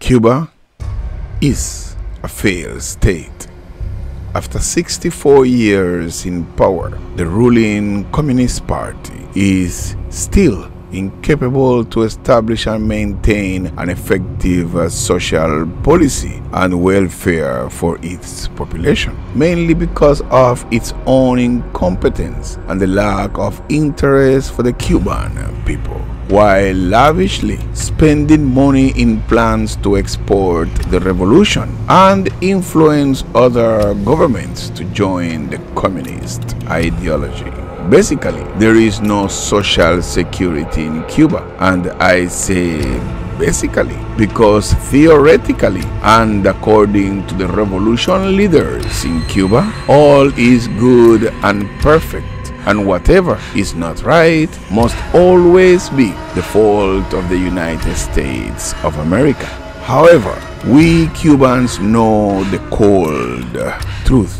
Cuba is a failed state. After 64 years in power, the ruling Communist Party is still incapable to establish and maintain an effective social policy and welfare for its population, mainly because of its own incompetence and the lack of interest for the Cuban people, while lavishly spending money in plans to export the revolution and influence other governments to join the communist ideology. Basically, there is no social security in Cuba, and I say basically because theoretically and according to the revolution leaders in Cuba, all is good and perfect, and whatever is not right must always be the fault of the United States of America. However, we Cubans know the cold truth,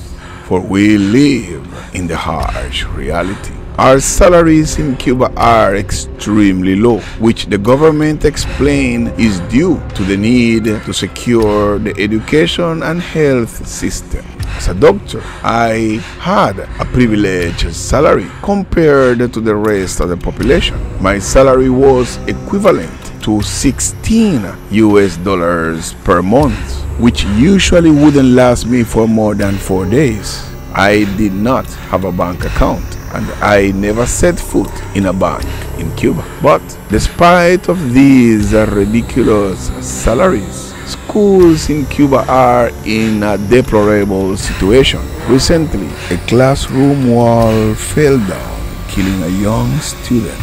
for we live in the harsh reality. Our salaries in Cuba are extremely low, which the government explains is due to the need to secure the education and health system. As a doctor, I had a privileged salary compared to the rest of the population. My salary was equivalent to $16 per month, which usually wouldn't last me for more than 4 days. I did not have a bank account, and I never set foot in a bank in Cuba. But despite of these ridiculous salaries, schools in Cuba are in a deplorable situation. Recently, a classroom wall fell down, killing a young student.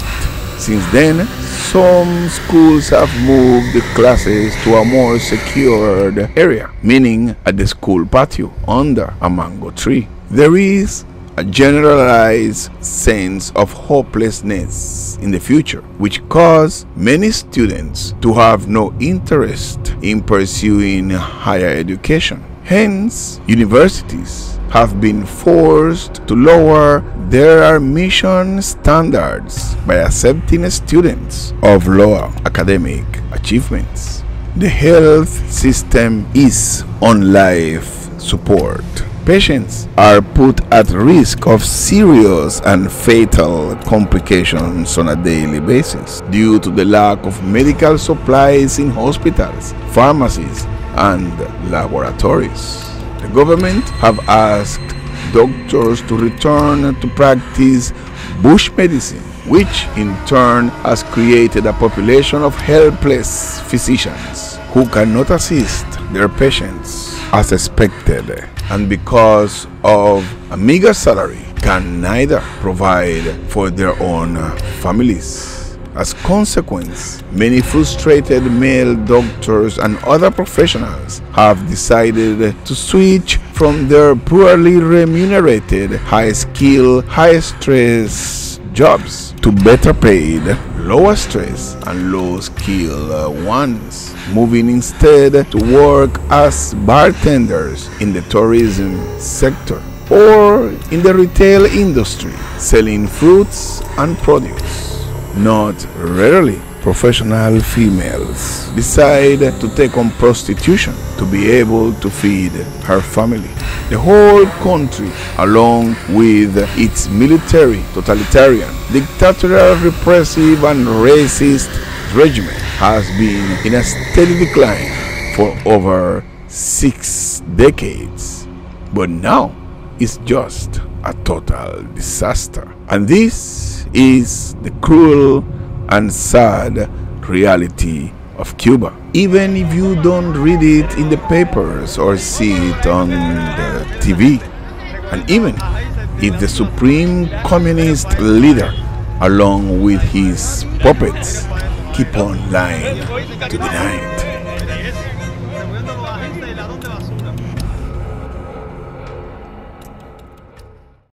Since then, some schools have moved the classes to a more secured area, meaning at the school patio under a mango tree. There is a generalized sense of hopelessness in the future, which causes many students to have no interest in pursuing higher education. Hence, universities have been forced to lower their admission standards by accepting students of lower academic achievements. The health system is on life support. Patients are put at risk of serious and fatal complications on a daily basis due to the lack of medical supplies in hospitals, pharmacies, and laboratories. The government have asked doctors to return to practice bush medicine, which in turn has created a population of helpless physicians who cannot assist their patients as expected, and because of a meager salary can neither provide for their own families. As a consequence, many frustrated male doctors and other professionals have decided to switch from their poorly remunerated, high-skill, high-stress jobs to better paid, lower stress and low skill ones, moving instead to work as bartenders in the tourism sector or in the retail industry, selling fruits and produce. Not rarely, professional females decide to take on prostitution to be able to feed her family. The whole country, along with its military, totalitarian, dictatorial, repressive, and racist regime, has been in a steady decline for over 6 decades. But now it's just a total disaster. And this is the cruel and sad reality of Cuba. Even if you don't read it in the papers or see it on the TV, and even if the supreme communist leader, along with his puppets, keep on lying to deny it.